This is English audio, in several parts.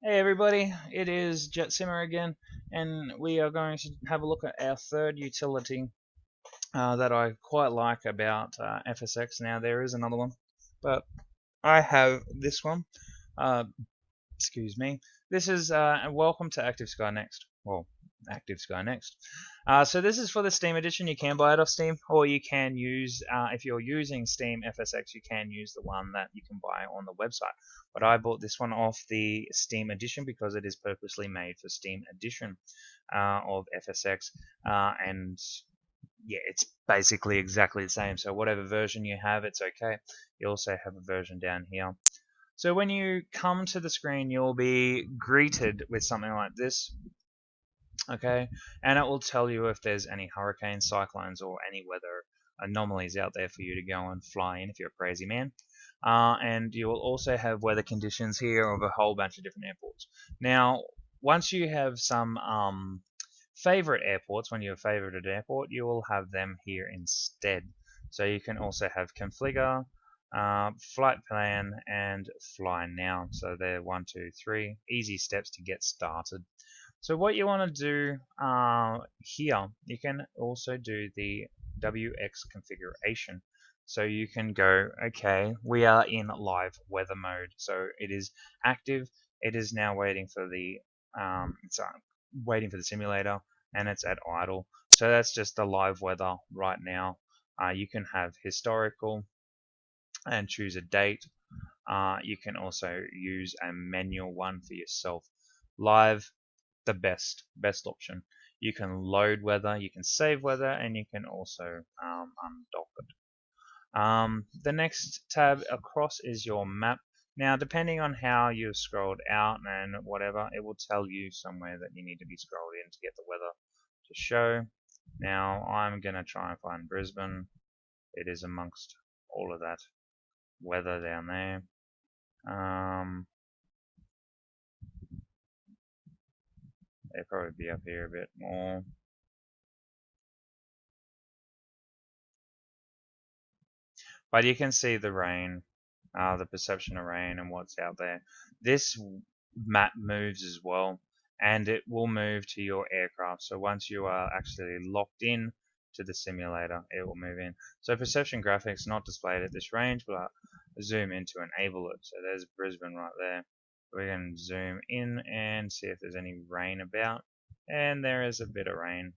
Hey everybody, it is Jet Simmer again, and we are going to have a look at our third utility that I quite like about FSX. Now there is another one, but I have this one. Uh, excuse me. This is welcome to Active Sky Next. Well, Active Sky Next. So this is for the Steam edition. You can buy it off Steam, or you can use, if you're using Steam FSX, you can use the one that you can buy on the website. But I bought this one off the Steam edition because it is purposely made for Steam edition of FSX, and yeah, it's basically exactly the same. So whatever version you have, it's okay. You also have a version down here. So when you come to the screen, you'll be greeted with something like this, okay? And it will tell you if there's any hurricanes, cyclones, or any weather anomalies out there for you to go and fly in if you're a crazy man. And you will also have weather conditions here of a whole bunch of different airports. Now, once you have some favorite airports, when you have favorited an airport, you will have them here instead. So you can also have configure, flight plan, and fly now. So they're 1, 2, 3 easy steps to get started. So what you want to do here, you can also do the WX configuration. So you can go, okay, we are in live weather mode. So it is active. It is now waiting for the it's waiting for the simulator, and it's at idle. So that's just the live weather right now. You can have historical and choose a date. You can also use a manual one for yourself. Live, the best option. You can load weather, you can save weather, and you can also undock it. The next tab across is your map. Now, depending on how you've scrolled out and whatever, it will tell you somewhere that you need to be scrolled in to get the weather to show. Now, I'm going to try and find Brisbane. It is amongst all of that weather down there. They'd probably be up here a bit more. But you can see the rain, the perception of rain and what's out there. This map moves as well, and it will move to your aircraft. So once you are actually locked in to the simulator, it will move in. So perception graphics not displayed at this range, but zoom in to enable it. So there's Brisbane right there. We can zoom in and see if there's any rain about, and there is a bit of rain.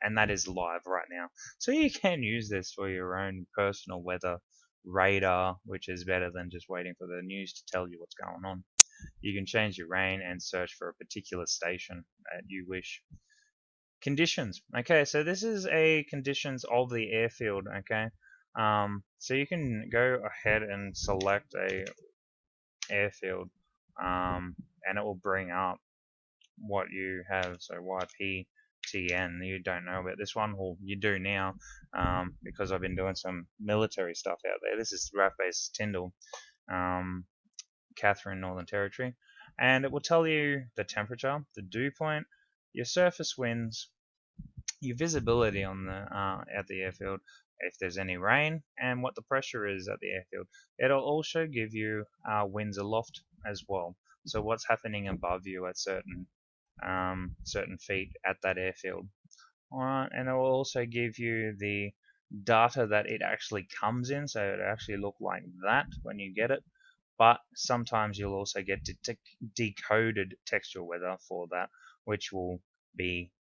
And that is live right now. So you can use this for your own personal weather radar, which is better than just waiting for the news to tell you what's going on. You can change your rain and search for a particular station that you wish. Conditions. Okay, so this is a conditions of the airfield. Okay, so you can go ahead and select a airfield, and it will bring up what you have. So YPTN, you don't know about this one, well, you do now, because I've been doing some military stuff out there. This is RAF Base Tyndall, Catherine, Northern Territory, and it will tell you the temperature, the dew point, your surface winds, your visibility on the at the airfield, if there's any rain, and what the pressure is at the airfield. It'll also give you winds aloft as well. So what's happening above you at certain feet at that airfield. Alright, and it will also give you the data that it actually comes in, so it actually look like that when you get it. But sometimes you'll also get decoded textual weather for that, which will be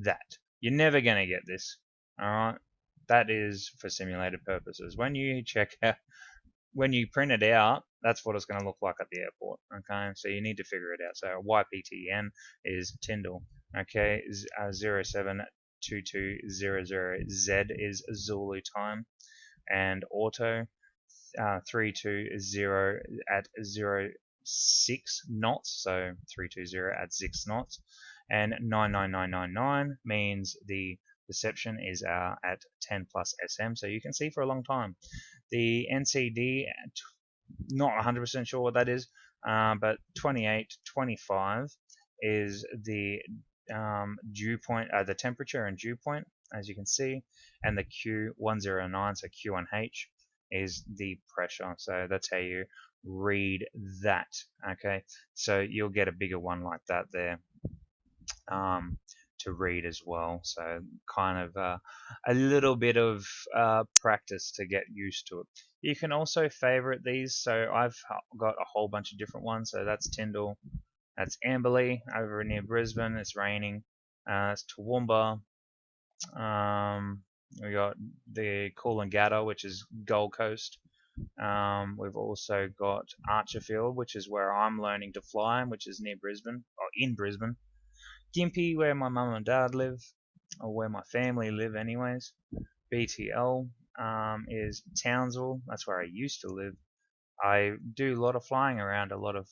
that. You're never going to get this. Alright, that is for simulated purposes. When you check out, when you print it out, that's what it's going to look like at the airport. Okay, so you need to figure it out. So YPTN is Tyndall. Okay, 072200Z is Zulu time, and auto 320 at 06 knots, so 320 at 6 knots, and 99999 means the perception is at 10 plus SM, so you can see for a long time. The NCD, not 100% sure what that is, but 2825 is the dew point, the temperature and dew point, as you can see, and the Q109, so Q1H, is the pressure. So that's how you read that. Okay, so you'll get a bigger one like that there to read as well. So kind of a little bit of practice to get used to it. You can also favorite these. So I've got a whole bunch of different ones. So that's Tyndall, that's Amberley over near Brisbane. It's raining. It's Toowoomba. We got the Coolangatta, which is Gold Coast. We've also got Archerfield, which is where I'm learning to fly, which is near Brisbane, or in Brisbane. Gympie, where my mum and dad live, or where my family live anyways. BTL is Townsville, that's where I used to live. I do a lot of flying around a lot of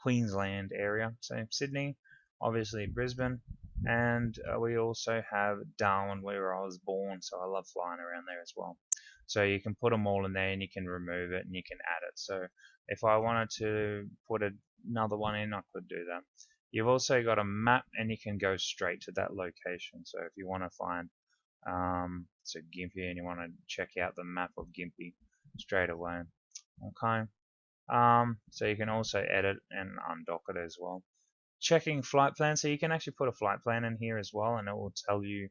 Queensland area. So Sydney, obviously Brisbane, and we also have Darwin, where I was born, so I love flying around there as well. So you can put them all in there and you can remove it and you can add it. So if I wanted to put another one in, I could do that. You've also got a map and you can go straight to that location. So if you want to find so Gympie and you want to check out the map of Gympie straight away. Okay. So you can also edit and undock it as well. Checking flight plan, so you can actually put a flight plan in here as well, and it will tell you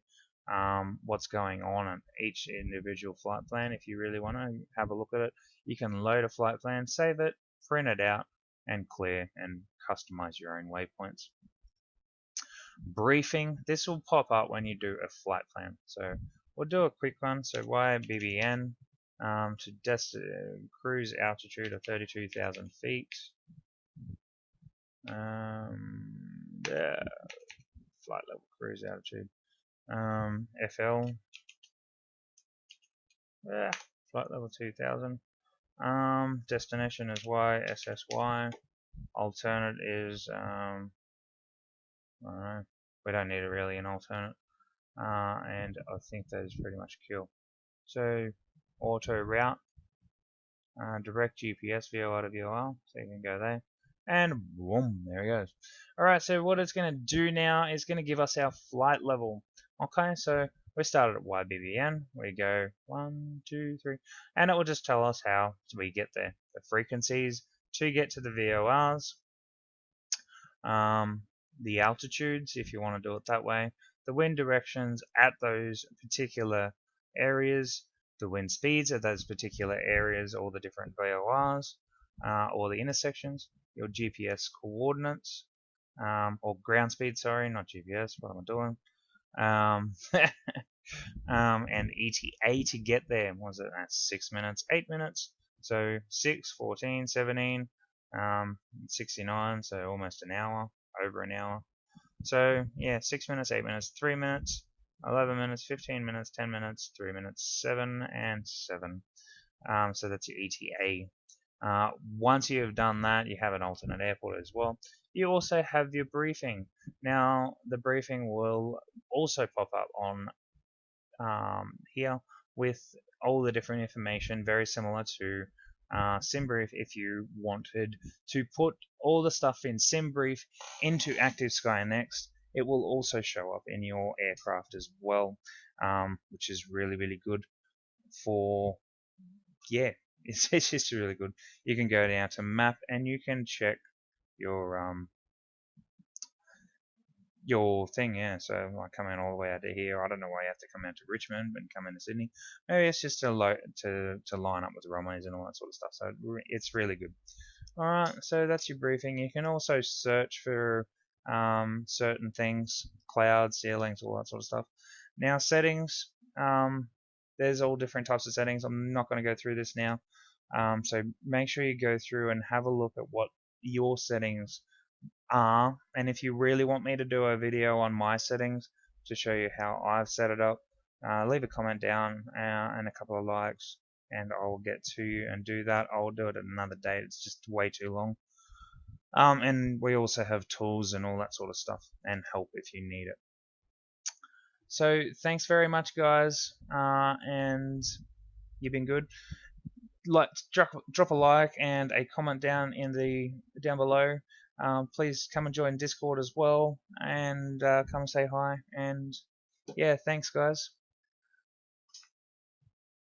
what's going on in each individual flight plan. If you really want to have a look at it, you can load a flight plan, save it, print it out, and clear and customize your own waypoints. Briefing, this will pop up when you do a flight plan. So we'll do a quick one. So YBBN to cruise altitude of 32,000 feet. Yeah, flight level cruise altitude. FL. Yeah, flight level 2000. Destination is YSSY. Alternate is I don't know. We don't need really an alternate. And I think that is pretty much cool. So auto route, direct GPS VOR to VOR, so you can go there, and boom, there he goes. Alright, so what it's going to do now is going to give us our flight level. Okay, so we started at YBBN, we go 1, 2, 3, and it will just tell us how we get there. The frequencies to get to the VORs, the altitudes if you want to do it that way, the wind directions at those particular areas, the wind speeds at those particular areas, all the different VORs, or the intersections, your GPS coordinates, or ground speed, sorry, not GPS, what am I doing? And ETA to get there, was it at 6 minutes, 8 minutes, so 6, 14, 17, 69, so almost an hour, over an hour. So yeah, 6 minutes, 8 minutes, 3 minutes, 11 minutes, 15 minutes, 10 minutes, 3 minutes, 7 and 7. So that's your ETA. Once you've done that, you have an alternate airport as well. You also have your briefing. Now, the briefing will also pop up on here with all the different information, very similar to SimBrief. If you wanted to put all the stuff in SimBrief into Active Sky Next, it will also show up in your aircraft as well, which is really, really good for, yeah, it's just really good. You can go down to map and you can check your thing, yeah. So I come in all the way out to here. I don't know why you have to come out to Richmond and come into Sydney. Maybe it's just to line up with the runways and all that sort of stuff. So it's really good. All right, so that's your briefing. You can also search for certain things, clouds, ceilings, all that sort of stuff. Now settings, there's all different types of settings. I'm not going to go through this now. So make sure you go through and have a look at what your settings are, and if you really want me to do a video on my settings to show you how I've set it up, leave a comment down and a couple of likes, and I'll get to you and do that. I'll do it at another date. It's just way too long. And we also have tools and all that sort of stuff, and help if you need it. So thanks very much, guys, and you've been good. Like, drop a like and a comment down below. Please come and join Discord as well, and come say hi. And yeah, thanks, guys.